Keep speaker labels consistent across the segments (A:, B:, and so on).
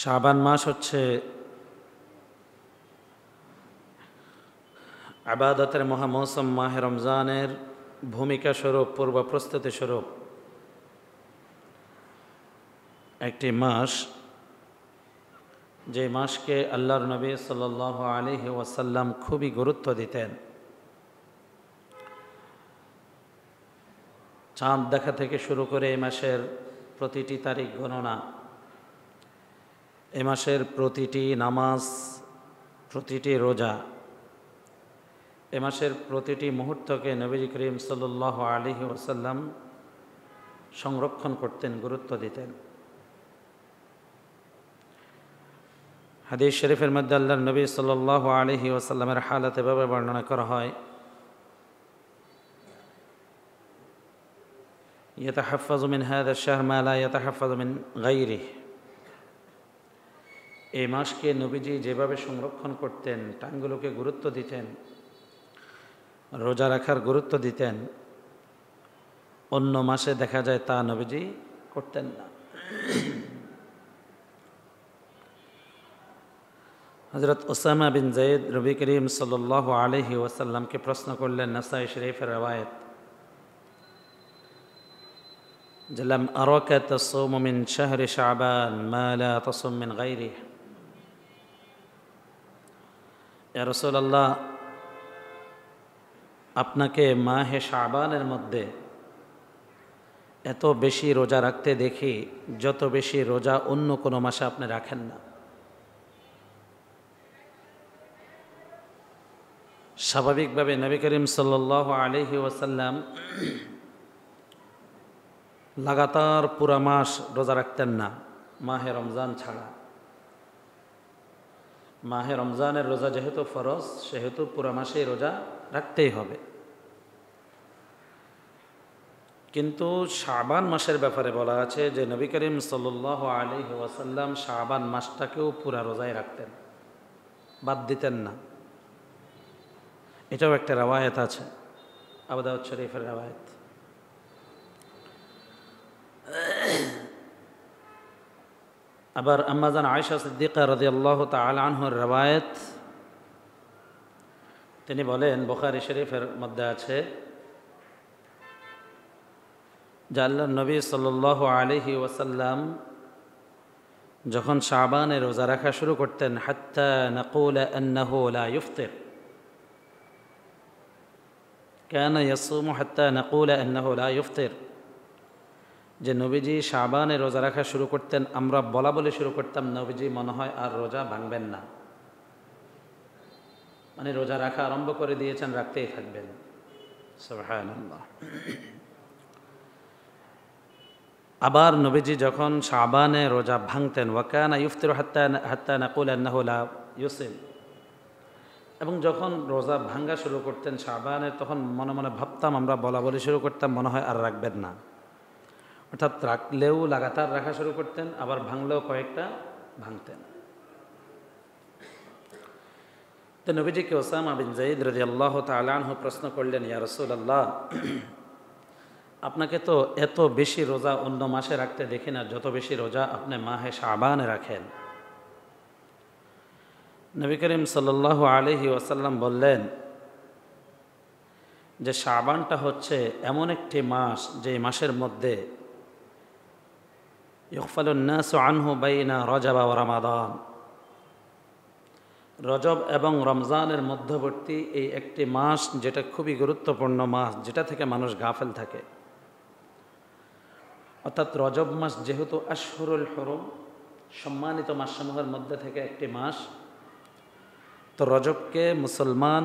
A: শাবান মাস হচ্ছে আবাদতের মহামৌসুম মাহে রমজানের ভূমিকা স্বরূপ পূর্ব প্রস্তুতি স্বরূপ একটি মাস, যে মাসকে আল্লাহর নবী সাল্লাল্লাহু আলাইহি ওয়াসাল্লাম খুবই গুরুত্ব দিতেন। চাঁদ দেখা থেকে শুরু করে এই মাসের প্রতিটি তারিখ গণনা, এ মাসের প্রতিটি নামাজ, প্রতিটি রোজা, এ মাসের প্রতিটি মুহূর্তকে নবী করিম সাল্লাল্লাহু আলাইহি ওয়াসাল্লাম সংরক্ষণ করতেন, গুরুত্ব দিতেন। হাদিস শরীফের মধ্যে আল্লাহর নবী সাল্লাল্লাহু আলাইহি ওয়াসাল্লামের হালাত এভাবে বর্ণনা করা হয়, ইয়াতাহাফাযু মিন হাযা আশ-শাহর মা লা ইয়াতাহাফাযু মিন গায়রিহি। এই মাসকে নবীজি যেভাবে সংরক্ষণ করতেন, টাঙ্গুলোকে গুরুত্ব দিতেন, রোজা রাখার গুরুত্ব দিতেন, অন্য মাসে দেখা যায় তা নবীজি করতেন না। হযরত উসামা বিন যায়েদ নবী করিম সাল্লাল্লাহু আলাইহি ওয়াসাল্লামকে প্রশ্ন করলেন, নাসাঈ শরীফের রওয়ায়াত, যে লাম আরাকা তাসুমু মিন শাহরি শাবান মা লা তাসুম মিন গায়রিহি। ইয়া রাসূলুল্লাহ, আপনাকে মাহে শাবানের মধ্যে এত বেশি রোজা রাখতে দেখি যত বেশি রোজা অন্য কোনো মাসে আপনি রাখেন না। স্বাভাবিকভাবে নবী করিম সাল্লাল্লাহু আলাইহি ওয়াসাল্লাম লাগাতার পুরা মাস রোজা রাখতেন না, মাহে রমজান ছাড়া। মাহে রমজানের রোজা যেহেতু ফরজ, সেহেতু পুরা মাসেই রোজা রাখতেই হবে। কিন্তু শাবান মাসের ব্যাপারে বলা আছে যে নবী করিম সাল্লাল্লাহু আলাইহি ওয়াসাল্লাম শাবান মাসটাকেও পুরা রোজায় রাখতেন, বাদ দিতেন না। এটাও একটা রওয়ায়াত আছে, আবু দাউদ শরীফের রওয়ায়াত। আবার আম্মা জান আয়েশা সিদ্দিকা রাদিয়াল্লাহু তাআলা আনহার রওয়ায়াত, তিনি বলেন, বুখারী শরীফের মধ্যে আছে যে আল্লাহর নবী সাল্লাল্লাহু আলাইহি ওয়াসাল্লাম যখন শাবানে রোজা রাখা শুরু করতেন, হাত্তা নাকুলা আন্নাহু লা ইফতির, কানা ইয়াসুমু হাত্তা নাকুলা আন্নাহু লা ইফতির, যে নবীজি শাবানে রোজা রাখা শুরু করতেন, আমরা বলা বলে শুরু করতাম নবীজি মনে হয় আর রোজা ভাঙবেন না, মানে রোজা রাখা আরম্ভ করে দিয়েছেন, রাখতেই থাকবেন। সুবহানাল্লাহ। আবার নবীজি যখন শাবানে রোজা ভাঙতেন, ওয়াকানা ইফতিরু হাত্তা নাকুল আন্নাহু লা ইউসিল, এবং যখন রোজা ভাঙ্গা শুরু করতেন শাবানের, তখন মনে মনে ভাবতাম, আমরা বলা বলে শুরু করতাম মনে হয় আর রাখবেন না। অর্থাৎ রাখলেও লাগাতার রাখা শুরু করতেন, আবার ভাঙলেও কয়েকটা ভাঙতেন। তো নবীজিকে উসামা বিন যায়েদ রাদিয়াল্লাহু তাআলা আনহু প্রশ্ন করলেন, ইয়া রাসূলুল্লাহ, আপনাকে তো এত বেশি রোজা অন্য মাসে রাখতে দেখি না, যত বেশি রোজা আপনি মাহে শাবানে রাখেন। নবী করিম সাল্লাল্লাহু আলাইহি ওয়াসাল্লাম বললেন যে শাবানটা হচ্ছে এমন একটি মাস, যে মাসের মধ্যে ইউগফালুন নাসু আনহু বাইনা রজব ওয়া রমাদান, রজব এবং রমজানের মধ্যবর্তী এই একটি মাস, যেটা খুবই গুরুত্বপূর্ণ মাস, যেটা থেকে মানুষ গাফেল থাকে। অর্থাৎ রজব মাস যেহেতু আশহুরুল হুরুম, সম্মানিত মাসসমূহের মধ্যে থেকে একটি মাস, তো রজবকে মুসলমান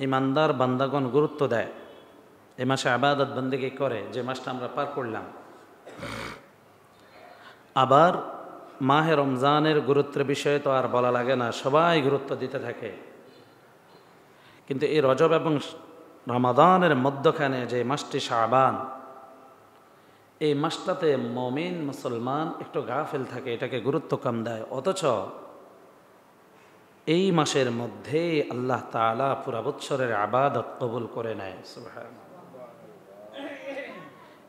A: ইমানদার বান্দাগণ গুরুত্ব দেয়, এই মাসে ইবাদত বন্দেগী করে, যে মাসটা আমরা পার করলাম। আবার মাহে রমজানের গুরুত্বের বিষয়ে তো আর বলা লাগে না, সবাই গুরুত্ব দিতে থাকে। কিন্তু এই রজব এবং রমাদানের মধ্যখানে যে মাসটি শাবান, এই মাসটাতে মুমিন মুসলমান একটু গাফেল থাকে, এটাকে গুরুত্ব কম দেয়। অথচ এই মাসের মধ্যে আল্লাহ তাআলা পুরা বৎসরের ইবাদত কবুল করে নেয়। সুবহানাল্লাহ।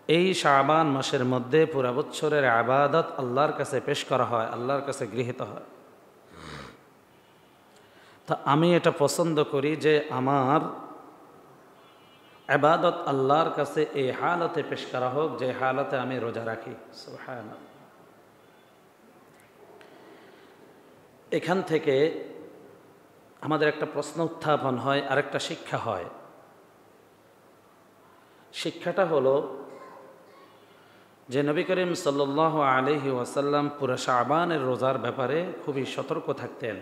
A: এই শাবান মাসের মধ্যে পুরা বছরের ইবাদত আল্লাহর কাছে পেশ করা হয়, আল্লাহর কাছে গৃহীত হয়। তা আমি এটা পছন্দ করি যে আমার ইবাদত আল্লাহর কাছে এই হালতে পেশ করা হোক যে হালতে আমি রোজা রাখি। সুবহানাল্লাহ। এখান থেকে আমাদের একটা প্রশ্ন উত্থাপন হয়, আরেকটা শিক্ষা হয়। শিক্ষাটা হলো যে নবী করিম সাল্লাল্লাহু আলাইহি ওয়াসাল্লাম পুরা শাবানের রোজার ব্যাপারে খুবই সতর্ক থাকতেন,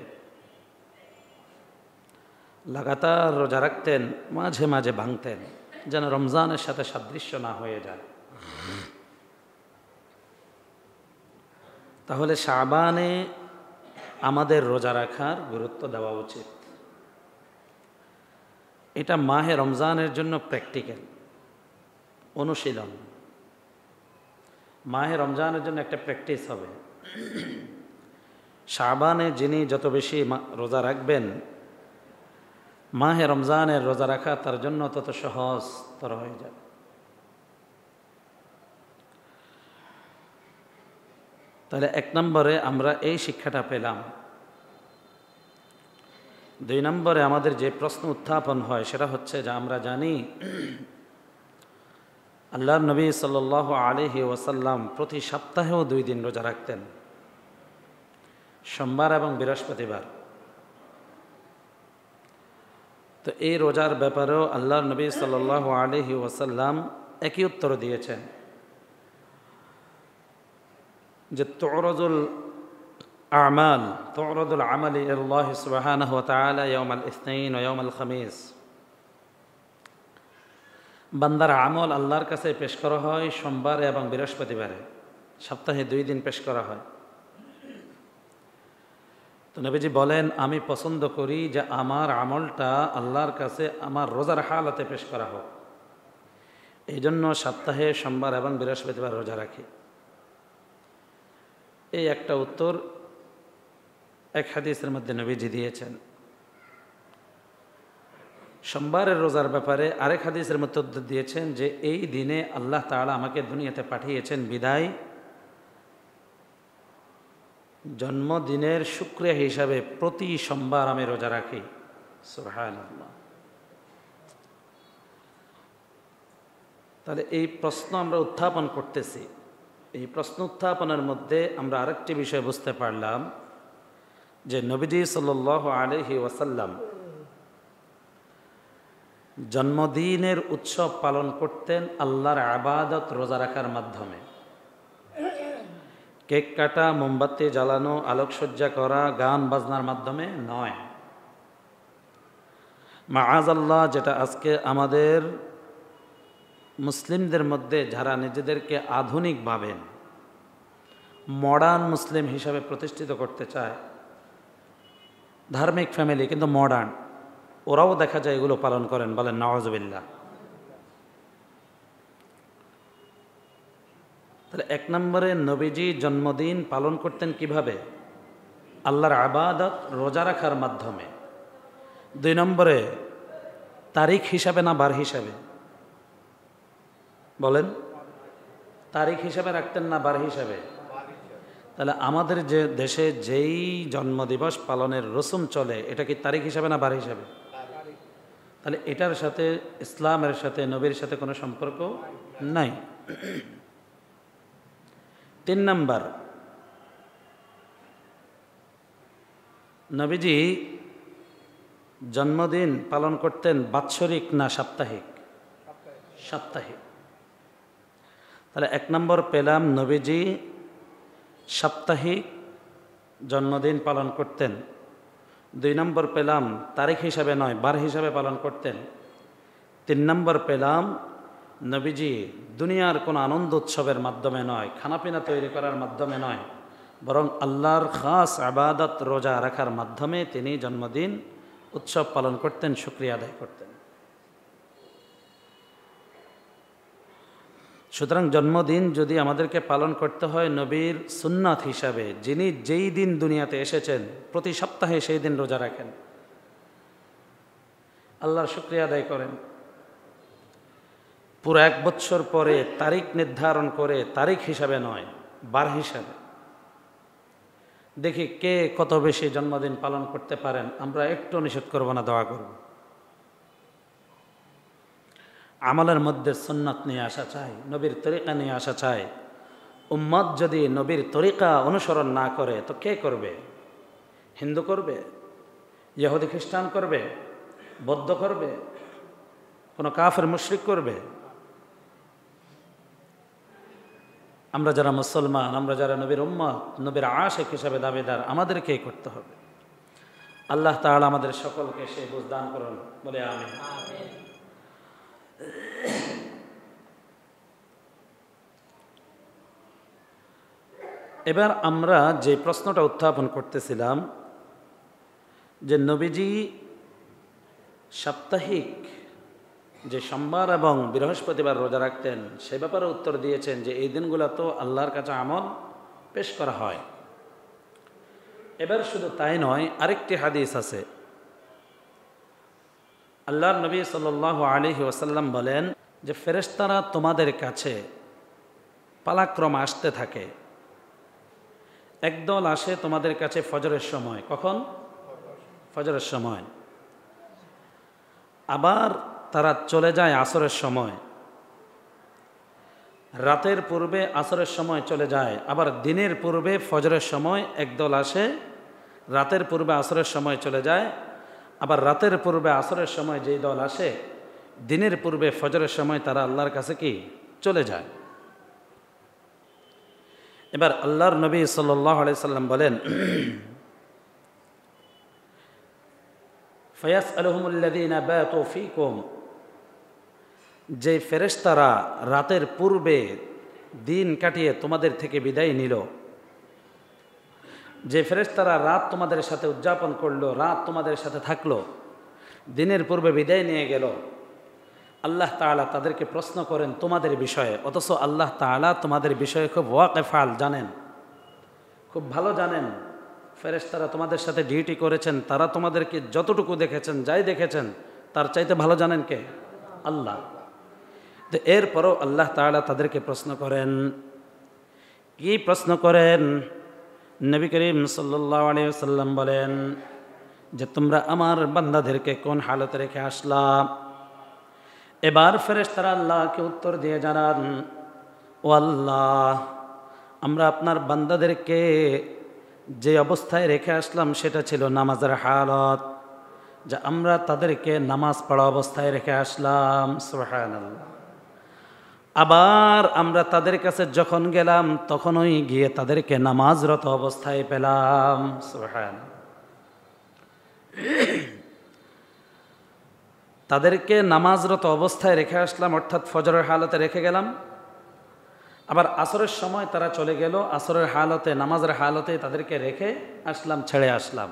A: লাগাতার রোজা রাখতেন, মাঝে মাঝে ভাঙতেন যেন রমজানের সাথে সাদৃশ্য না হয়ে যায়। তাহলে শাবানে আমাদের রোজা রাখার গুরুত্ব দেওয়া উচিত। এটা মাহে রমজানের জন্য প্র্যাকটিক্যাল অনুশীলন, মাহে রমজানের জন্য একটা প্র্যাকটিস হবে। শাবানে যিনি যত বেশি রোজা রাখবেন, মাহে রমজানের রোজা রাখা তার জন্য তত সহজতর হয়ে যাবে। তাহলে 1 নম্বরে আমরা এই শিক্ষাটা পেলাম। 2 নম্বরে আমাদের যে প্রশ্ন উত্থাপন হয় সেটা হচ্ছে যে আমরা জানি আল্লাহর নবী সাল্লাল্লাহু আলাইহি ওয়াসাল্লাম প্রতি সপ্তাহেও 2 দিন রোজা রাখতেন, সোমবার এবং বৃহস্পতিবার। তো এই রোজার ব্যাপারেও আল্লাহর নবী সাল্লাল্লাহু আলাইহি ওয়াসাল্লাম একই উত্তর দিয়েছেন যে তু'রাদুল আমালি ইলাল্লাহি সুবহানাহু ওয়া তাআলা ইয়াউমাল ইসনাইন ওয়া ইয়াউমাল খামিস। বান্দার আমল আল্লাহর কাছে পেশ করা হয় সোমবার এবং বৃহস্পতিবারে, সপ্তাহে 2 দিন পেশ করা হয়। তো নবীজি বলেন, আমি পছন্দ করি যে আমার আমলটা আল্লাহর কাছে আমার রোজার হালতে পেশ করা হোক, এই জন্য সপ্তাহে সোমবার এবং বৃহস্পতিবার রোজা রাখি। এই একটা উত্তর এক হাদিসের মধ্যে নবীজি দিয়েছেন। সোমবারের রোজার ব্যাপারে আরেক হাদিসের মধ্যে উত্তর দিয়েছেন যে এই দিনে আল্লাহ তাআলা আমাকে দুনিয়াতে পাঠিয়েছেন বিদায় জন্মদিনের শুকরিয়া হিসাবে প্রতি সোমবার আমি রোজা রাখি। সুবহানাল্লাহ। তাহলে এই প্রশ্ন আমরা উত্থাপন করতেছি। এই প্রশ্ন উত্থাপনের মধ্যে আমরা আরেকটি বিষয় বুঝতে পারলাম যে নবীজি সাল্লাল্লাহু আলাইহি ওয়াসাল্লাম জন্মদিনের উৎসব পালন করতেন আল্লাহর ইবাদত রোজা রাখার মাধ্যমে। কেক কাটা, মোমবাতি জ্বালানো, আলোকসজ্জা করা, গান বাজনার মাধ্যমে নয়। মাআযাল্লাহ, যেটা আজকে আমাদের মুসলিমদের মধ্যে যারা নিজেদেরকে আধুনিক ভাবেন, মডার্ন মুসলিম হিসাবে প্রতিষ্ঠিত করতে চায়, ধার্মিক ফ্যামিলি কিন্তু মডার্ন, ওরাও দেখা যায় এগুলো পালন করেন, বলেন নাউযুবিল্লাহ। তাহলে 1 নম্বরে নবীজি জন্মদিন পালন করতেন কিভাবে? আল্লাহর ইবাদত রোজা রাখার মাধ্যমে। 2 নম্বরে তারিখ হিসাবে না বার হিসাবে? বলেন, তারিখ হিসাবে রাখতেন না বার হিসাবে? তাহলে আমাদের যে দেশে যেই জন্মদিবস পালনের রসুম চলে, এটা কি তারিখ হিসাবে না বার হিসাবে? তাহলে এটার সাথে ইসলামের সাথে নবীর সাথে কোনো সম্পর্ক নাই। 3 নম্বর, নবীজি জন্মদিন পালন করতেন বাৎসরিক না সাপ্তাহিক? সাপ্তাহিক। তাহলে 1 নম্বর পেলাম নবীজি সাপ্তাহিক জন্মদিন পালন করতেন। 2 নম্বর পেলাম তারিখ হিসাবে নয়, বার হিসাবে পালন করতেন। 3 নম্বর পেলাম নবীজি দুনিয়ার কোনো আনন্দ উৎসবের মাধ্যমে নয়, খানাপিনা তৈরি করার মাধ্যমে নয়, বরং আল্লাহর খাস ইবাদত রোজা রাখার মাধ্যমে তিনি জন্মদিন উৎসব পালন করতেন, শুকরিয়া আদায় করতেন। সুতরাং জন্মদিন যদি আমাদেরকে পালন করতে হয় নবীর সুন্নাত হিসাবে, যিনি যেই দিন দুনিয়াতে এসেছেন প্রতি সপ্তাহে সেই দিন রোজা রাখেন, আল্লাহর শুকরিয়া আদায় করেন। পুরো 1 বছর পরে তারিখ নির্ধারণ করে, তারিখ হিসাবে নয়, বার হিসাবে দেখি কে কত বেশি জন্মদিন পালন করতে পারেন। আমরা একটু নিষেধ করব না, দোয়া করব। আমলের মধ্যে সুন্নাত নিয়ে আসা চাই, নবীর তরিকা নিয়ে আসা চাই। উম্মত যদি নবীর তরিকা অনুসরণ না করে তো কে করবে? হিন্দু করবে, ইহুদি খ্রিস্টান করবে, বৌদ্ধ করবে, কোনো কাফের মুশরিক করবে? আমরা যারা মুসলমান, আমরা যারা নবীর উম্মত, নবীর আশিক হিসাবে দাবিদার, আমাদেরকেই করতে হবে। আল্লাহ তাআলা আমাদের সকলকে সেই বুঝ দান করুন, বলে আমিন। এবার আমরা যে প্রশ্নটা উত্থাপন করতেছিলাম যে নবীজি সাপ্তাহিক যে সোমবার এবং বৃহস্পতিবার রোজা রাখতেন, সে ব্যাপারে উত্তর দিয়েছেন যে এই দিনগুলো তো আল্লাহর কাছে আমল পেশ করা হয়। এবার শুধু তাই নয়, আরেকটি হাদিস আছে। আল্লাহর নবী সাল্লাল্লাহু আলাইহি ওয়াসাল্লাম বলেন যে ফেরেশতারা তোমাদের কাছে পালাক্রমে আসতে থাকে। একদল আসে তোমাদের কাছে ফজরের সময়। কখন? ফজরের সময়। আবার তারা চলে যায় আসরের সময়। রাতের পূর্বে আসরের সময় চলে যায়। আবার দিনের পূর্বে ফজরের সময় একদল আসে, রাতের পূর্বে আসরের সময় চলে যায়। আবার রাতের পূর্বে আসরের সময় যেই দল আসে, দিনের পূর্বে ফজরের সময় তারা আল্লাহর কাছে কি চলে যায়। এবার আল্লাহর নবী সাল্লাল্লাহু আলাইহি সাল্লাম বলেন, ফায়াসআলুহুমুল্লাযীনা বাতু ফীকুম, যে ফেরেশতারা রাতের পূর্বে দিন কাটিয়ে তোমাদের থেকে বিদায় নিল, যে ফেরেশতারা রাত তোমাদের সাথে উদযাপন করলো, রাত তোমাদের সাথে থাকলো, দিনের পূর্বে বিদায় নিয়ে গেল, আল্লাহ তাআলা তাদেরকে প্রশ্ন করেন তোমাদের বিষয়ে। অথচ আল্লাহ তাআলা তোমাদের বিষয়ে খুব ওয়াকিফাল, জানেন, খুব ভালো জানেন। ফেরেশতারা তোমাদের সাথে ডিউটি করেছেন, তারা তোমাদেরকে যতটুকু দেখেছেন, যাই দেখেছেন, তার চাইতে ভালো জানেন কে? আল্লাহ। তো এরপরও আল্লাহ তাআলা তাদেরকে প্রশ্ন করেন। কি প্রশ্ন করেন? নবী করিম সাল্লাল্লাহু আলাইহি ওয়াসাল্লাম বলেন যে তোমরা আমার বান্দাদেরকে কোন হালতে রেখে আসলা? এবার ফেরেশতারা আল্লাহকে উত্তর দিয়ে জানান, ও আল্লাহ, আমরা আপনার বান্দাদেরকে যে অবস্থায় রেখে আসলাম সেটা ছিল নামাজের হালত, যে আমরা তাদেরকে নামাজ পড়া অবস্থায় রেখে আসলাম। সুবহানাল্লাহ। আবার আমরা তাদের কাছে যখন গেলাম তখনই গিয়ে তাদেরকে নামাজরত অবস্থায় পেলাম। সুবহানাল্লাহ। তাদেরকে নামাজরত অবস্থায় রেখে আসলাম, অর্থাৎ ফজরের হালতে রেখে গেলাম। আবার আসরের সময় তারা চলে গেল, আসরের হালতে, নামাজের হালতে তাদেরকে রেখে আসলাম, ছেড়ে আসলাম।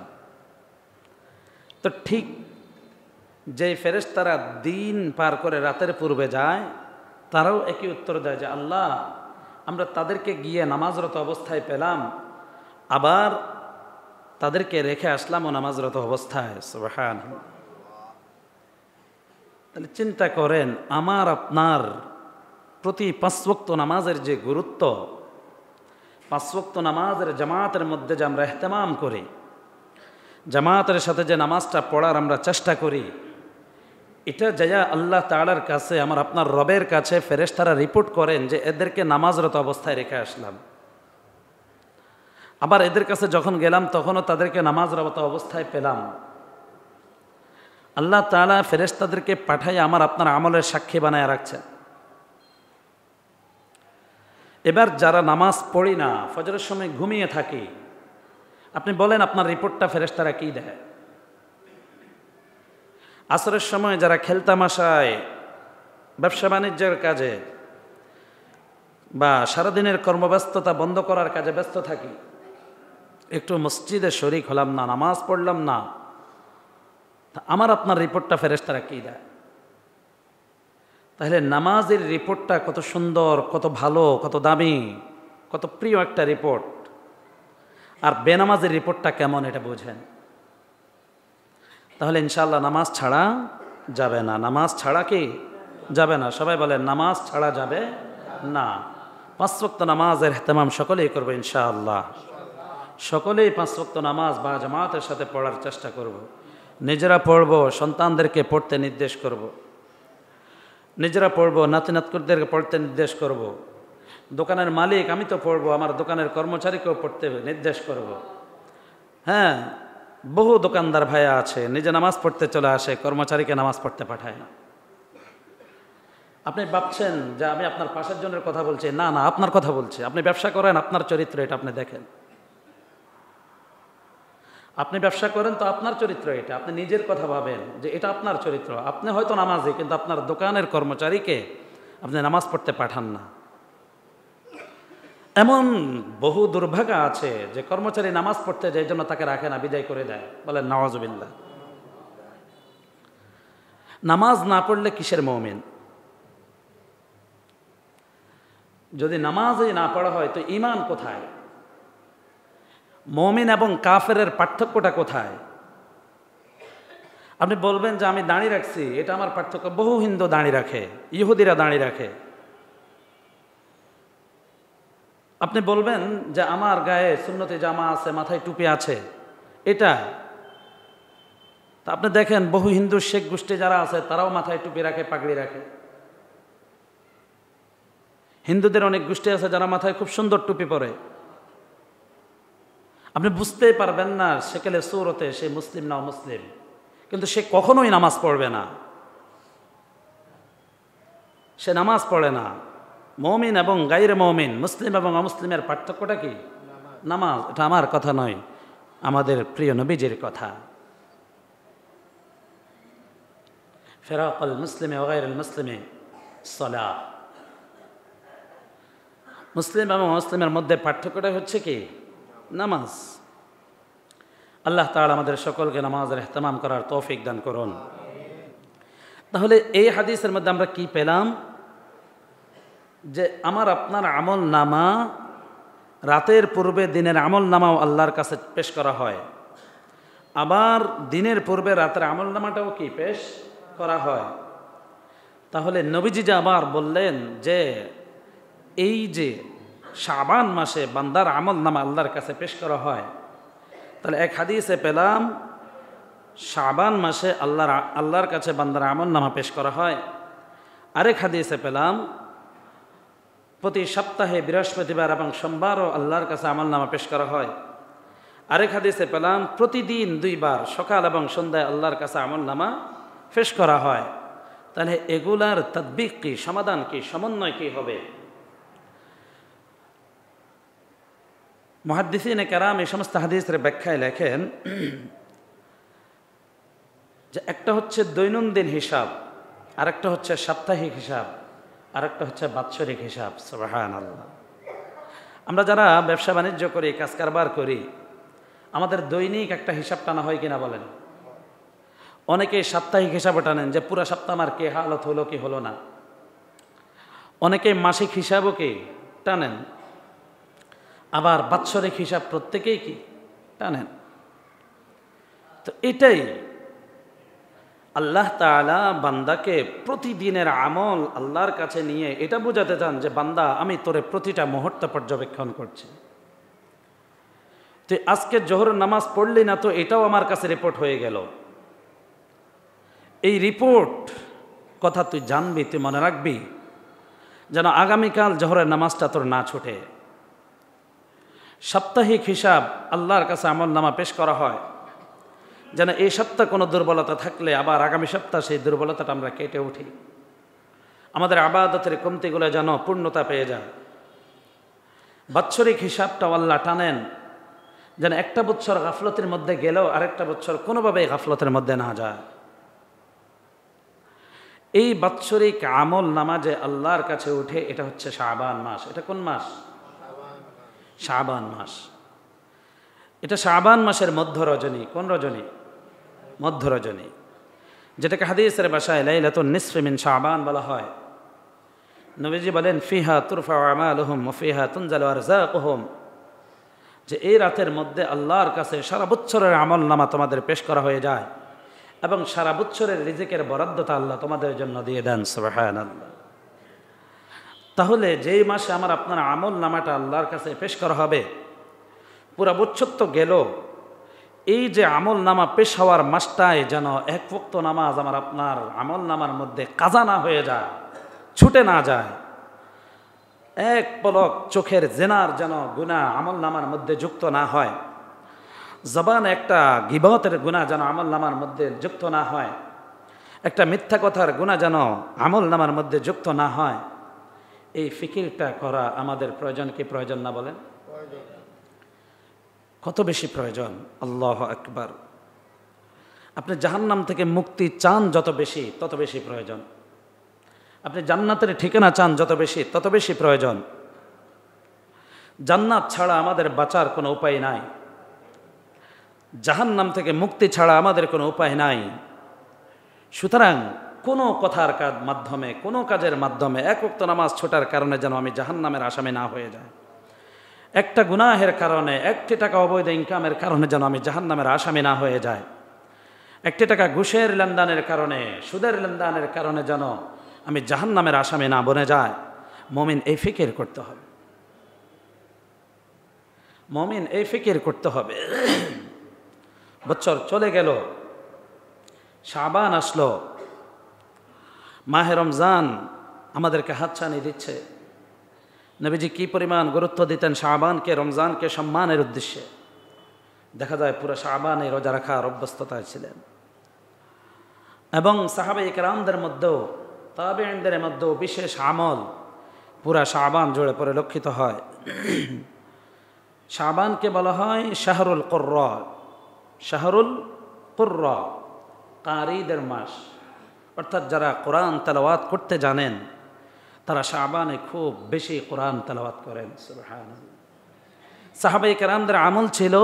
A: তো ঠিক যে ফেরেশতারা দিন পার করে রাতের পূর্বে যায়, তারাও একই উত্তর দেয় যে আল্লাহ, আমরা তাদেরকে গিয়ে নামাজরত অবস্থায় পেলাম, আবার তাদেরকে রেখে আসলাম ও নামাজরত অবস্থায়। সুবহানাল্লাহ। তাহলে চিন্তা করেন, আমার আপনার প্রতি 5 ওয়াক্ত নামাজের যে গুরুত্ব, 5 ওয়াক্ত নামাজের জামাতের মধ্যে যে আমরা ইহতিমাম করি, জামাতের সাথে যে নামাজটা পড়ার আমরা চেষ্টা করি, এটা যায়া আল্লাহ তাআলার কাছে, আমার আপনার রবের কাছে ফেরেশতারা রিপোর্ট করেন যে এদেরকে নামাজরত অবস্থায় রেখে আসলাম। আবার এদের কাছে যখন গেলাম তখনও তাদেরকে নামাজরত অবস্থায় পেলাম। আল্লাহ তাআলা ফেরেশতাদেরকে পাঠায় আমার আপনার আমলের সাক্ষী বানায় রাখছে। এবার যারা নামাজ পড়ি না, ফজরের সময় ঘুমিয়ে থাকি, আপনি বলেন আপনার রিপোর্টটা ফেরেশতারা কি দেয়? আসরের সময় যারা খেলতামাশায়, ব্যবসা বাণিজ্যের কাজে বা সারাদিনের কর্মব্যস্ততা বন্ধ করার কাজে ব্যস্ত থাকি, একটু মসজিদে শরীক হলাম না, নামাজ পড়লাম না, আমার আপনার রিপোর্টটা ফেরেশতারা কি দেয়? তাহলে নামাজের রিপোর্টটা কত সুন্দর, কত ভালো, কত দামি, কত প্রিয় একটা রিপোর্ট। আর বেনামাজের রিপোর্টটা কেমন এটা বোঝেন। তাহলে ইনশাআল্লাহ নামাজ ছাড়া যাবে না। নামাজ ছাড়া কি যাবে না। সবাই বলেন নামাজ ছাড়া যাবে না। 5 ওয়াক্ত নামাজের ইহতিমাম সকলেই করবে ইনশাআল্লাহ। সকলেই 5 ওয়াক্ত নামাজ বা জামাতের সাথে পড়ার চেষ্টা করব। নিজেরা পড়ব, সন্তানদেরকে পড়তে নির্দেশ করব। নিজেরা পড়ব, নাতি নাতকুরদেরকে পড়তে নির্দেশ করব। দোকানের মালিক আমি তো পড়ব, আমার দোকানের কর্মচারীকেও পড়তে নির্দেশ করব। হ্যাঁ, বহু দোকানদার ভাইয়া আছে নিজে নামাজ পড়তে চলে আসে, কর্মচারীকে নামাজ পড়তে পাঠায় না। আপনি ভাবছেন যে আমি আপনার পাশের জনের কথা বলছি, না না, আপনার কথা বলছি। আপনি ব্যবসা করেন, আপনার চরিত্র এটা আপনি দেখেন। আপনি ব্যবসা করেন তো আপনার চরিত্র এটা, আপনি নিজের কথা ভাবেন যে এটা আপনার চরিত্র। আপনি হয়তো নামাজি, কিন্তু আপনার দোকানের কর্মচারীকে আপনি নামাজ পড়তে পাঠান না। এমন বহু দুর্ভাগা আছে যে কর্মচারী নামাজ পড়তে যায়, জন্য তাকে রাখে না, বিদায় করে দেয়। বলেন নাওয়াজুবিল্লাহ। নামাজ না পড়লে কিসের মুমিন? যদি নামাজই না পড়া হয় তো ঈমান কোথায়? মুমিন এবং কাফেরের পার্থক্যটা কোথায়? আপনি বলবেন যে আমি দাঁড়িয়ে রাখছি, এটা আমার পার্থক্য। বহু হিন্দু দাঁড়িয়ে রাখে, ইহুদিরা দাঁড়িয়ে রাখে। আপনি বলবেন যে আমার গায়ে সুন্নতি জামা আছে, মাথায় টুপি আছে, এটা। তা আপনি দেখেন বহু হিন্দু শেখ গোষ্ঠী যারা আছে তারাও মাথায় টুপি রাখে, পাগড়ি রাখে। হিন্দুদের অনেক গোষ্ঠী আছে যারা মাথায় খুব সুন্দর টুপি পরে। আপনি বুঝতেই পারবেন না সেকেলে সূরতে সে মুসলিম না অমুসলিম, কিন্তু সে কখনোই নামাজ পড়বে না, সে নামাজ পড়ে না। মুমিন এবং গায়রে মুমিন, মুসলিম এবং অমুসলিমের পার্থক্যটা কি? নামাজ। এটা আমার কথা নয়, আমাদের প্রিয় নবীজির কথা। ফিরাকুল মুসলিমি ওয়া গায়রুল মুসলিমি সালাহ। মুসলিম এবং মুসলিমের মধ্যে পার্থক্যটা হচ্ছে কি? নামাজ। আল্লাহ তাআলা আমাদের সকলকে নামাজের ইহতিমাম করার তৌফিক দান করুন। তাহলে এই হাদিসের মধ্যে আমরা কি পেলাম? যে আমার আপনার আমল নামা রাতের পূর্বে দিনের আমল নামাও আল্লাহর কাছে পেশ করা হয়, আবার দিনের পূর্বে রাতের আমল নামাটাও কি পেশ করা হয়। তাহলে নবীজি যে আবার বললেন যে এই যে শাবান মাসে বান্দার আমল নামা আল্লাহর কাছে পেশ করা হয়, তাহলে এক হাদিসে পেলাম শাবান মাসে আল্লাহর কাছে বান্দার আমল নামা পেশ করা হয়। আরেক হাদিসে পেলাম প্রতি সপ্তাহে বৃহস্পতিবার এবং সোমবারও আল্লাহর কাছে আমল নামা পেশ করা হয়। আরেক হাদিসে পেলাম প্রতিদিন 2 বার সকাল এবং সন্ধ্যায় আল্লাহর কাছে আমল নামা পেশ করা হয়। তাহলে এগুলার তাদবিক কি, সমাধান কি, সমন্বয় কি হবে? মুহাদ্দিসিনে কেরাম এই সমস্ত হাদিসের ব্যাখ্যায় লেখেন যে একটা হচ্ছে দৈনন্দিন হিসাব, আরেকটা হচ্ছে সাপ্তাহিক হিসাব, আরেকটা হচ্ছে বাৎসরিক হিসাব। সুবহানাল্লাহ। আমরা যারা ব্যবসা বাণিজ্য করি, কাজ কারবার করি, আমাদের দৈনিক একটা হিসাব টানা হয় কিনা বলেন? অনেকে সাপ্তাহিক হিসাবও টানেন যে পুরা সপ্তাহ আমার কে হালত হলো কি হলো না। অনেকে মাসিক হিসাবও কি টানেন, আবার বাৎসরিক হিসাব প্রত্যেকেই কি টানেন। তো এটাই আল্লাহ তাআলা বান্দাকে প্রতিদিনের আমল আল্লাহর কাছে নিয়ে এটা বোঝাতে চান যে বান্দা আমি তোরে প্রতিটা মুহূর্ত পর্যবেক্ষণ করছি। তুই আজকে জোহরের নামাজ পড়লি না তো এটাও আমার কাছে রিপোর্ট হয়ে গেল। এই রিপোর্ট কথা তুই জানবি, তুই মনে রাখবি, যেন আগামীকাল জোহরের নামাজটা তোর না ছুটে। সাপ্তাহিক হিসাব আল্লাহর কাছে আমল নামা পেশ করা হয়, যেন এই সপ্তাহ কোনো দুর্বলতা থাকলে আবার আগামী সপ্তাহ সেই দুর্বলতাটা আমরা কেটে উঠি, আমাদের আবাদতের কমতিগুলো যেন পূর্ণতা পেয়ে যায়। বাৎসরিক হিসাবটাও আল্লাহ টানেন, যেন একটা বছর গাফলতের মধ্যে গেলেও আরেকটা বছর কোনোভাবেই গাফলতের মধ্যে না যায়। এই বাৎসরিক আমল নামাজে আল্লাহর কাছে উঠে, এটা হচ্ছে শাবান মাস। এটা কোন মাস? শাবান মাস। এটা শাবান মাসের মধ্য রজনী। কোন রজনী? মধ্য রজনী, যেটাকে হাদিসের ভাষায় লাইলাতুন নিসফি মিন শাবান বলা হয়। নবীজি বলেন ফিহা তুরফা আমালুহুম ওয়া ফিহা তুনজালু আরযাকুহুম, যে এই রাতের মধ্যে আল্লাহর কাছে সারা বছরের আমল নামা তোমাদের পেশ করা হয়ে যায় এবং সারা বছরের রিজিকের বরাদ্দটা আল্লাহ তোমাদের জন্য দিয়ে দেন সুবহানাল্লাহ। তাহলে যেই মাসে আমার আপনার আমল নামাটা আল্লাহর কাছে পেশ করা হবে, পুরা বছর তো গেল, এই যে আমল নামা পেশ হওয়ার মাসটায় যেন এক ওয়াক্ত নামাজ আমার আপনার আমল নামার মধ্যে কাজা না হয়ে যায়, ছুটে না যায়। এক পলক চোখের জেনার যেন গুনাহ আমল নামার মধ্যে যুক্ত না হয়, জবান একটা গিবতের গুনাহ যেন আমল নামার মধ্যে যুক্ত না হয়, একটা মিথ্যা কথার গুনাহ যেন আমল নামার মধ্যে যুক্ত না হয়। এই ফিকিরটা করা আমাদের প্রয়োজন কি প্রয়োজন না বলেন? কত বেশি প্রয়োজন! আল্লাহু আকবার। আপনি জাহান্নাম থেকে মুক্তি চান যত বেশি, তত বেশি প্রয়োজন। আপনি জান্নাতের ঠিকানা চান যত বেশি, তত বেশি প্রয়োজন। জান্নাত ছাড়া আমাদের বাঁচার কোনো উপায় নাই, জাহান্নাম থেকে মুক্তি ছাড়া আমাদের কোনো উপায় নাই। সুতরাং কোনো কথার মাধ্যমে, কোনো কাজের মাধ্যমে এক ওয়াক্ত নামাজ ছোটার কারণে যেন আমি জাহান্নামের আসামি না হয়ে যাই, একটা গুনাহের কারণে, একটি টাকা অবৈধ ইনকামের কারণে যেন আমি জাহান্নামের আসামি না হয়ে যাই, একটি টাকা ঘুষের লেনদেনের কারণে, সুদের লেনদেনের কারণে যেন আমি জাহান্নামের আসামি না বনে যায়। মুমিন এই ফিকির করতে হবে, মুমিন এই ফিকির করতে হবে। বছর চলে গেল, শাবান আসলো, মাহে রমজান আমাদেরকে হাতছানি দিচ্ছে। নবীজি কি পরিমাণ গুরুত্ব দিতেন শাবানকে, রমজানকে সম্মানের উদ্দেশ্যে। দেখা যায় পুরো শাবানে রোজা রাখার অভ্যস্ততায় ছিলেন। এবং সাহাবায়ে কেরামদের মধ্যেও, তাবেঈনদের মধ্যেও বিশেষ আমল পুরা শাবান জুড়ে পরিলক্ষিত হয়। শাবানকে বলা হয় শাহরুল কুররা, শাহরুল কুররা, কারীদের মাস। অর্থাৎ যারা কোরআন তেলাওয়াত করতে জানেন তারা শাবানে খুব বেশি কোরআন তেলাওয়াত করেন। সুবহানাল্লাহ। সাহাবায়ে কেরামদের আমল ছিল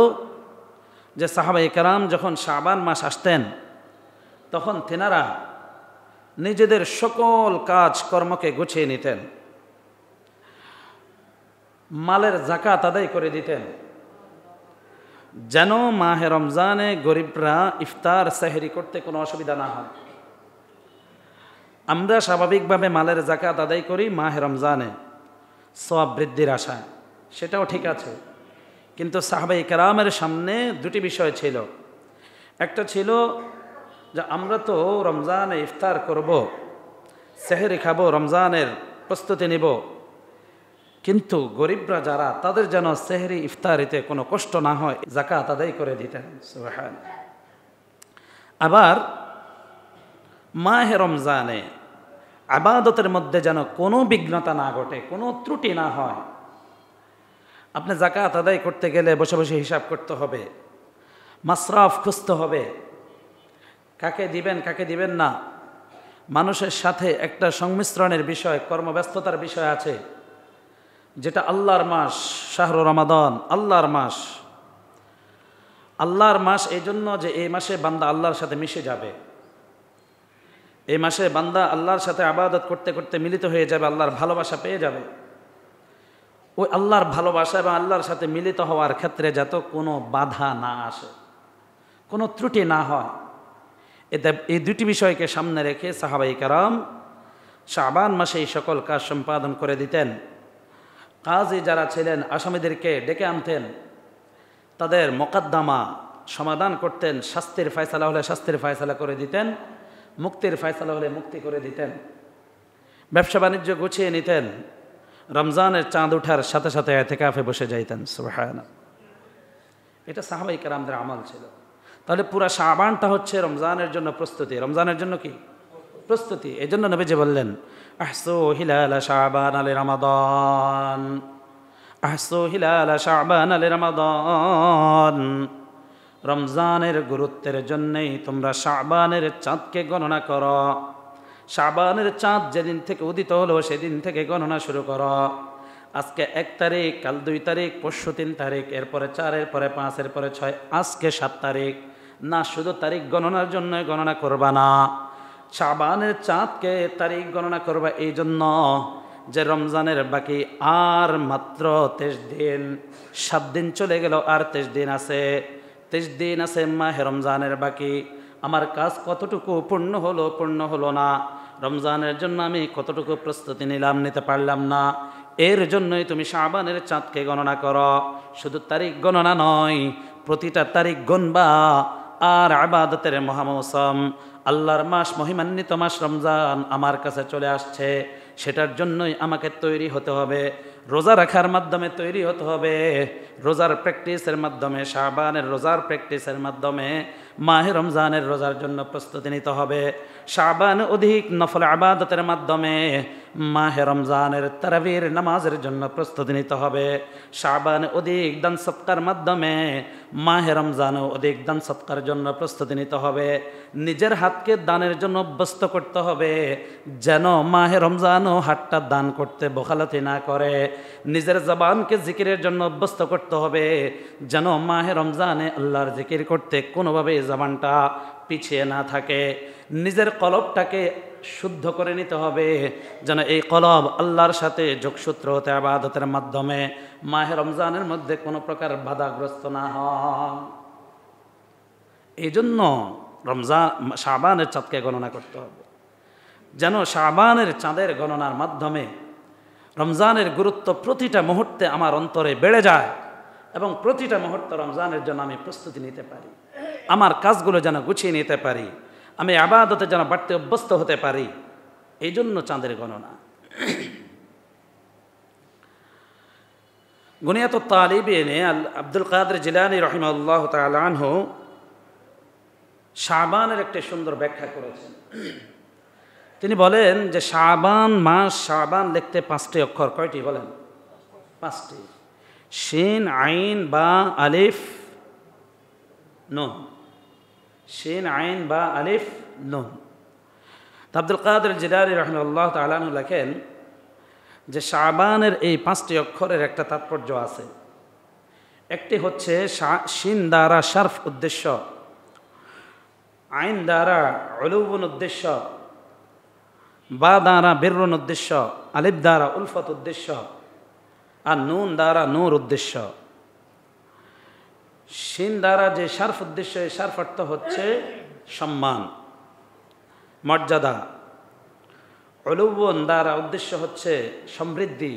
A: যে সাহাবায়ে কেরাম যখন শাবান মাস আসতেন তখন তেনারা নিজেদের সকল কাজ কর্মকে গুছিয়ে নিতেন, মালের যাকাত আদায় করে দিতেন, যেন মাহে রমজানে গরিবরা ইফতার সেহরি করতে কোনো অসুবিধা না হয়। আমরা স্বাভাবিকভাবে মালের যাকাত আদায় করি মাহে রমজানে সওয়াব বৃদ্ধির আশায়, সেটাও ঠিক আছে। কিন্তু সাহাবায়ে কেরামের সামনে দুটি বিষয় ছিল। একটা ছিল যে আমরা তো রমজানে ইফতার করব, সেহরি খাবো, রমজানের প্রস্তুতি নিব, কিন্তু গরিবরা যারা, তাদের যেন সেহরি ইফতারিতে কোনো কষ্ট না হয়, যাকাত আদায় করে দিতেন। সুবহানাল্লাহ। আবার মাহে রমজানে ইবাদতের মধ্যে যেন কোনো বিঘ্নতা না ঘটে, কোনো ত্রুটি না হয়। আপনি যাকাত আদায় করতে গেলে বসে বসে হিসাব করতে হবে, মাসরাফ খুঁজতে হবে, কাকে দিবেন কাকে দিবেন না। মানুষের সাথে একটা সংমিশ্রণের বিষয়, কর্মব্যস্ততার বিষয় আছে, যেটা আল্লাহর মাস, শাহরু রমাদান, আল্লাহর মাস। আল্লাহর মাস এই জন্য যে এই মাসে বান্দা আল্লাহর সাথে মিশে যাবে, এই মাসে বান্দা আল্লাহর সাথে ইবাদত করতে করতে মিলিত হয়ে যাবে, আল্লাহর ভালোবাসা পেয়ে যাবে। ওই আল্লাহর ভালোবাসা এবং আল্লাহর সাথে মিলিত হওয়ার ক্ষেত্রে যাতে কোনো বাধা না আসে, কোনো ত্রুটি না হয়, এই দুটি বিষয়কে সামনে রেখে সাহাবায়ে কেরাম শাবান মাসে এই সকল কাজ সম্পাদন করে দিতেন। কাজী যারা ছিলেন আসামিদেরকে ডেকে আনতেন, তাদের মোকদ্দমা সমাধান করতেন, শাস্তির ফয়সালা হলে শাস্তির ফয়সালা করে দিতেন, মুক্তির ফয়সালা হলে মুক্তি করে দিতেন। ব্যবসা বাণিজ্য গুছিয়ে নিতেন, রমজানের চাঁদ ওঠার সাথে সাথে ইতিকাফে বসে যাইতেন। সুবহানাল্লাহ। এটা সাহাবায়ে কেরামদের আমল ছিল। তাহলে পুরা শাবানটা হচ্ছে রমজানের জন্য প্রস্তুতি। রমজানের জন্য কি প্রস্তুতি? এই জন্য নবীজি বললেন আহসু হিলাল শাবান আলি রমাদান, আহসু হিলাল শাবান আলি রমাদান। রমজানের গুরুত্বের জন্যই তোমরা শাবানের চাঁদকে গণনা করো। শাবানের চাঁদ যেদিন থেকে উদিত হলো সেদিন থেকে গণনা শুরু করো। আজকে 1 তারিখ, কাল 2 তারিখ, পরশু 3 তারিখ, এরপরে 4, এরপরে 5, এরপরে 6, আজকে 7 তারিখ। না, শুধু তারিখ গণনার জন্য গণনা করবা না, শাবানের চাঁদকে তারিখ গণনা করবা এই জন্য যে রমজানের বাকি আর মাত্র 23 দিন। 7 দিন চলে গেল, আর 23 দিন আছে, 23 দিন আছে মাহে রমজানের বাকি। আমার কাজ কতটুকু পূর্ণ হলো না, রমজানের জন্য আমি কতটুকু প্রস্তুতি নিতে পারলাম না। এর জন্যই তুমি শাবানের চাঁদকে গণনা করো। শুধু তারিখ গণনা নয়, প্রতিটা তারিখ গণবা। আর ইবাদতের মহামৌসুম, আল্লাহর মাস, মহিমান্বিত মাস রমজান আমার কাছে চলে আসছে, সেটার জন্যই আমাকে তৈরি হতে হবে। রোজা রাখার মাধ্যমে তৈরি হতে হবে, রোজার প্র্যাকটিসের মাধ্যমে, শাবানের রোজার প্র্যাকটিসের মাধ্যমে মাহে রমজানের রোজার জন্য প্রস্তুতি নিতে হবে। শাবান অধিক নফল ইবাদতের মাধ্যমে মাহে রমজানের তারাবির নামাজের জন্য প্রস্তুতি নিতে হবে। শাবান অধিক দান সৎকার মাধ্যমে মাহে রমজানও অধিক দান সৎকার জন্য প্রস্তুতি নিতে হবে। নিজের হাতকে দানের জন্য অভ্যস্ত করতে হবে, যেন মাহে রমজানও হাতটা দান করতে বখালতি না করে। নিজের জবানকে জিকিরের জন্য অভ্যস্ত করতে হবে, যেন মাহে রমজানে আল্লাহর জিকির করতে কোনোভাবে জবানটা পিছিয়ে না থাকে। নিজের কলবটাকে শুদ্ধ করে নিতে হবে, যেন এই কলব আল্লাহর সাথে যোগসূত্র হতে ইবাদতের মাধ্যমে মাহে রমজানের মধ্যে কোনো প্রকার বাধাগ্রস্ত না হয়। এই জন্য শাবানের চাঁদকে গণনা করতে হবে, যেন শাবানের চাঁদের গণনার মাধ্যমে রমজানের গুরুত্ব প্রতিটা মুহূর্তে আমার অন্তরে বেড়ে যায় এবং প্রতিটা মুহূর্তে রমজানের জন্য আমি প্রস্তুতি নিতে পারি, আমার কাজগুলো যেন গুছিয়ে নিতে পারি, আমি ইবাদতে যেন বাড়তে অভ্যস্ত হতে পারি। এই জন্য চাঁদের গণনা। গুনিয়াতুত তালিবিনে আব্দুল কাদের জিলানী রাহিমাহুল্লাহ তাআলা আনহু শাবানের একটি সুন্দর ব্যাখ্যা করেছেন। তিনি বলেন যে শাবান মাস, শাবান লিখতে 5টি অক্ষর। কয়টি বলেন? 5টি। শিন, আইন, বা, আলিফ, নুন। শিন, আইন, বা, আলিফ, নুন। আব্দুল কাদের জিলানী রাহিমাহুল্লাহ তাআলা আনহু লেখেন যে শাবানের এই 5টি অক্ষরের একটা তাৎপর্য আছে। একটি হচ্ছে শিন দ্বারা শারফ উদ্দেশ্য, আইন দ্বারা উলুবুন উদ্দেশ্য, বা দ্বারা বিররুন উদ্দেশ্য, আলিফ দ্বারা উলফত উদ্দেশ্য, আর নুন দ্বারা নূর উদ্দেশ্য। শিন দ্বারা যে শারফ উদ্দেশ্য, এই শারফ অর্থ হচ্ছে সম্মান, মর্যাদা। উলুবুন দ্বারা উদ্দেশ্য হচ্ছে সমৃদ্ধি,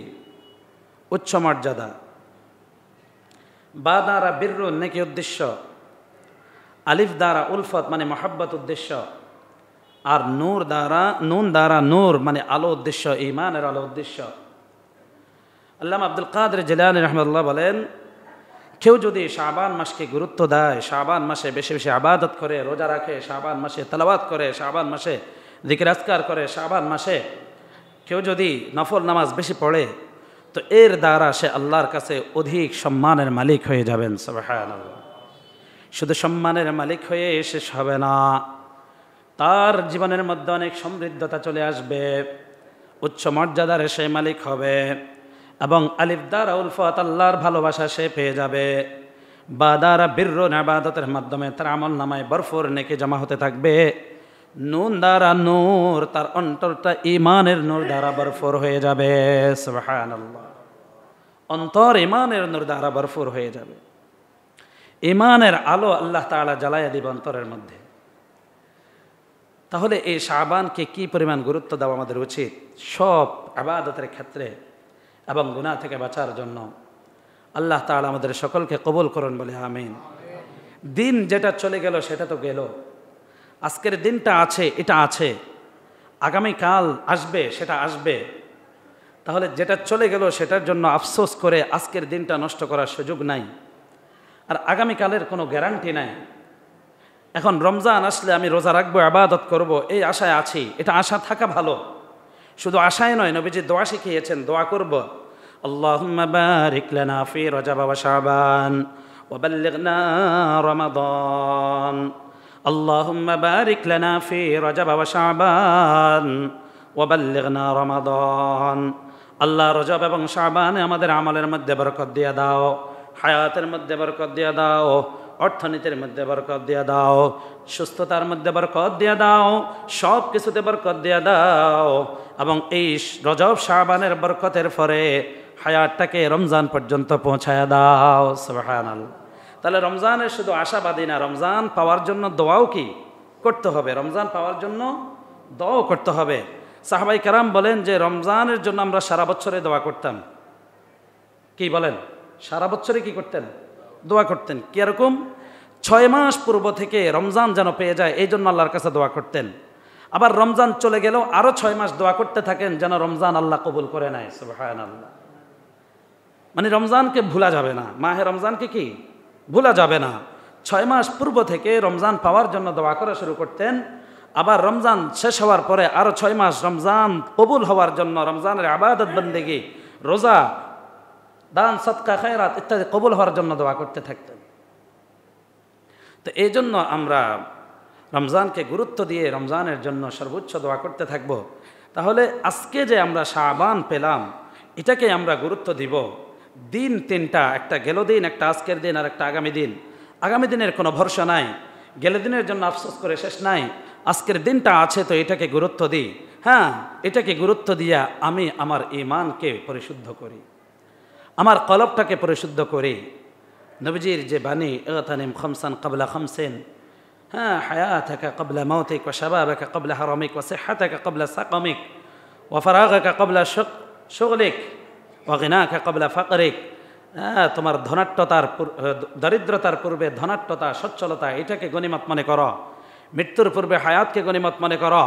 A: উচ্চ মর্যাদা। বা দ্বারা বিররুন নেকি উদ্দেশ্য, আলিফ দ্বারা উলফত মানে মহাব্বত উদ্দেশ্য, আর নুন দ্বারা নূর মানে আলো উদ্দেশ্য, ঈমানের আলো উদ্দেশ্য। আল্লামা আব্দুল কাদের জিলানী রাহিমাহুল্লাহ বলেন, কেউ যদি শাবান মাসকে গুরুত্ব দেয়, শাবান মাসে বেশি বেশি ইবাদত করে, রোজা রাখে, শাবান মাসে তেলাওয়াত করে, শাবান মাসে জিকির আজকার করে, শাবান মাসে কেউ যদি নফল নামাজ বেশি পড়ে, তো এর দ্বারা সে আল্লাহর কাছে অধিক সম্মানের মালিক হয়ে যাবেন। সুবহানাল্লাহ। শুধু সম্মানের মালিক হয়ে শেষ হবে না, তার জীবনের মধ্যে অনেক সমৃদ্ধতা চলে আসবে, উচ্চ মর্যাদার সে মালিক হবে, এবং আলিফ দ্বারা উলফত আল্লাহর ভালোবাসা সে পেয়ে যাবে। বা দ্বারা বিররুন ইবাদতের মাধ্যমে তার আমল নামায় ভরপুর নেকি জমা হতে থাকবে। নুন দ্বারা নূর, তার অন্তরটা ঈমানের নূর দ্বারা ভরপুর হয়ে যাবে। সুবহানাল্লাহ। অন্তর ঈমানের নূর দ্বারা ভরপুর হয়ে যাবে। ঈমানের আলো আল্লাহ তাআলা জ্বালাইয়া দিবে অন্তরের মধ্যে। তাহলে এই শাবানকে কি পরিমাণ গুরুত্ব দেওয়া আমাদের উচিত সব ইবাদতের ক্ষেত্রে এবং গুনাহ থেকে বাঁচার জন্য। আল্লাহ তাআলা আমাদের সকলকে কবুল করুন বলে আমিন। দিন যেটা চলে গেল সেটা তো গেল, আজকের দিনটা আছে, এটা আছে, আগামীকাল আসবে, সেটা আসবে। তাহলে যেটা চলে গেল সেটার জন্য আফসোস করে আজকের দিনটা নষ্ট করার সুযোগ নাই, আর আগামীকালের কোনো গ্যারান্টি নাই। এখন রমজান আসলে আমি রোজা রাখবো, ইবাদত করব, এই আশায় আছি, এটা আশা থাকা ভালো। শুধু আশায় নয়, নবীজি দোয়া শিখিয়েছেন, দোয়া করব, আল্লাহুম্মা বারিক লানা ফি রজব ওয়া শাবান ওয়া বাল্লিগনা রমাদান। আল্লাহুম্মা বারিক লানা ফি রজব ওয়া শাবান ওয়া বাল্লিগনা রমাদান। আল্লাহ রজব এবং শাবানে আমাদের আমলের মধ্যে বরকত দিয়ে দাও, হায়াতের মধ্যে বরকত দিয়ে দাও, অর্থনীতির মধ্যে বরকত দিয়ে দাও, সুস্থতার মধ্যে বরকত দিয়ে দাও, সব কিছুতে বরকত দিয়ে দাও, এবং এই রজব শাবানের বরকতের পরে হায়াতটাকে রমজান পর্যন্ত পৌঁছায় দাও। সুবহানাল্লাহ। তাহলে রমজানের শুধু আশাবাদী না, রমজান পাওয়ার জন্য দোয়াও কি? করতে হবে, রমজান পাওয়ার জন্য দোয়া করতে হবে। সাহাবাই কেরাম বলেন যে রমজানের জন্য আমরা সারা বছরে দোয়া করতাম। কি বলেন? সারা বছরে কি করতেন? দোয়া করতেন। কিরকম? 6 মাস পূর্ব থেকে রমজান যেন পেয়ে যায় এই জন্য আল্লাহর কাছে দোয়া করতেন। আবার রমজান চলে গেল আরও 6 মাস দোয়া করতে থাকেন যেন রমজান আল্লাহ কবুল করে নেয়। সুবহানাল্লাহ। মানে রমজানকে ভুলা যাবে না, মাহে রমজানকে কি ভুলা যাবে না। 6 মাস পূর্ব থেকে রমজান পাওয়ার জন্য দোয়া করা শুরু করতেন। আবার রমজান শেষ হওয়ার পরে আরও 6 মাস রমজান কবুল হওয়ার জন্য, রমজানের ইবাদত বন্দেগী, রোজা, দান, সদকা, খায়রাত ইত্যাদি কবুল হওয়ার জন্য দোয়া করতে থাকতেন। তো এই জন্য আমরা রমজানকে গুরুত্ব দিয়ে রমজানের জন্য সর্বোচ্চ দোয়া করতে থাকব। তাহলে আজকে যে আমরা শাবান পেলাম এটাকে আমরা গুরুত্ব দিব। দিন 3টা, একটা গেল দিন, একটা আজকের দিন, আর একটা আগামী দিন। আগামী দিনের কোনো ভরসা নাই, গেলে দিনের জন্য আফসোস করে শেষ নাই। আজকের দিনটা আছে তো এটাকে গুরুত্ব দিই। হ্যাঁ, এটাকে গুরুত্ব দিয়া আমি আমার ঈমানকে পরিশুদ্ধ করি, আমার কলবটাকে পরিশুদ্ধ করি। নবীজির যে বাণী, ইগতানিম খামসান ক্বাবলা খামসিন, হ্যাঁ, হায়াতাকা ক্বাবলা মাউতিক ওয়া শাবাবাকা ক্বাবলা হারামিক ওয়া সিহহাতাকা ক্বাবলা সাকামিক ওয়া ফারাগাকা ক্বাবলা শুগলিক ওয়া গিনাকা ক্বাবলা ফাকরিক। হ্যাঁ, তোমার দারিদ্রতার পূর্বে ধনাট্যতা, সচ্ছলতা, এটাকে গনিমত মনে করো। মৃত্যুর পূর্বে হায়াতকে গনিমত মনে করো।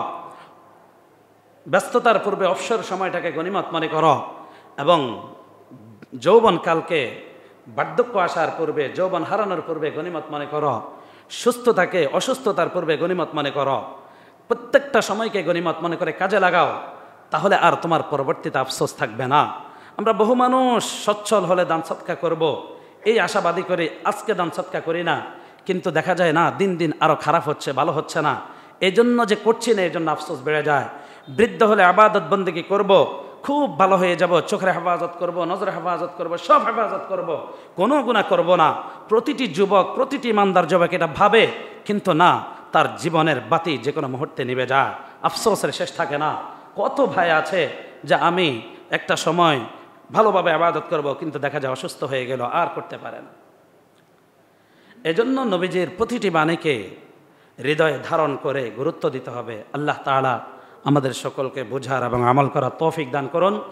A: ব্যস্ততার পূর্বে অবসর সময়টাকে গনিমত মনে করো। এবং যৌবনকালকে, বার্ধক্য আসার পূর্বে, যৌবন হারানোর পূর্বে গনিমত মনে করো। সুস্থতাকে অসুস্থতার পূর্বে গনিমত মনে করো। প্রত্যেকটা সময়কে গনিমত মনে করে কাজে লাগাও, তাহলে আর তোমার পরবর্তীতে আফসোস থাকবে না। আমরা বহু মানুষ সচ্ছল হলে দান সৎকা করব, এই আশাবাদী করে আজকে দান সৎকা করি না, কিন্তু দেখা যায় না দিন দিন আরও খারাপ হচ্ছে, ভালো হচ্ছে না। এই জন্য যে করছি না, এই জন্য আফসোস বেড়ে যায়। বৃদ্ধ হলে ইবাদত বন্দেগী করব, খুব ভালো হয়ে যাব, চোখের হেফাজত করব, নজরের হেফাজত করব, সব হেফাজত করব, কোনো গুনাহ করব না। প্রতিটি যুবক, প্রতিটি ইমানদার যুবক এটা ভাবে, কিন্তু না, তার জীবনের বাতি যে কোনো মুহূর্তে নিভে যায়, আফসোসের শেষ থাকে না। কত ভাই আছে যে আমি একটা সময় ভালোভাবে ইবাদত করব, কিন্তু দেখা যায় অসুস্থ হয়ে গেল, আর করতে পারে না। এজন্য নবীজির প্রতিটি বাণীকে হৃদয়ে ধারণ করে গুরুত্ব দিতে হবে। আল্লাহ তাআলা আমাদের সকলকে বোঝার এবং আমল করার তৌফিক দান করুন।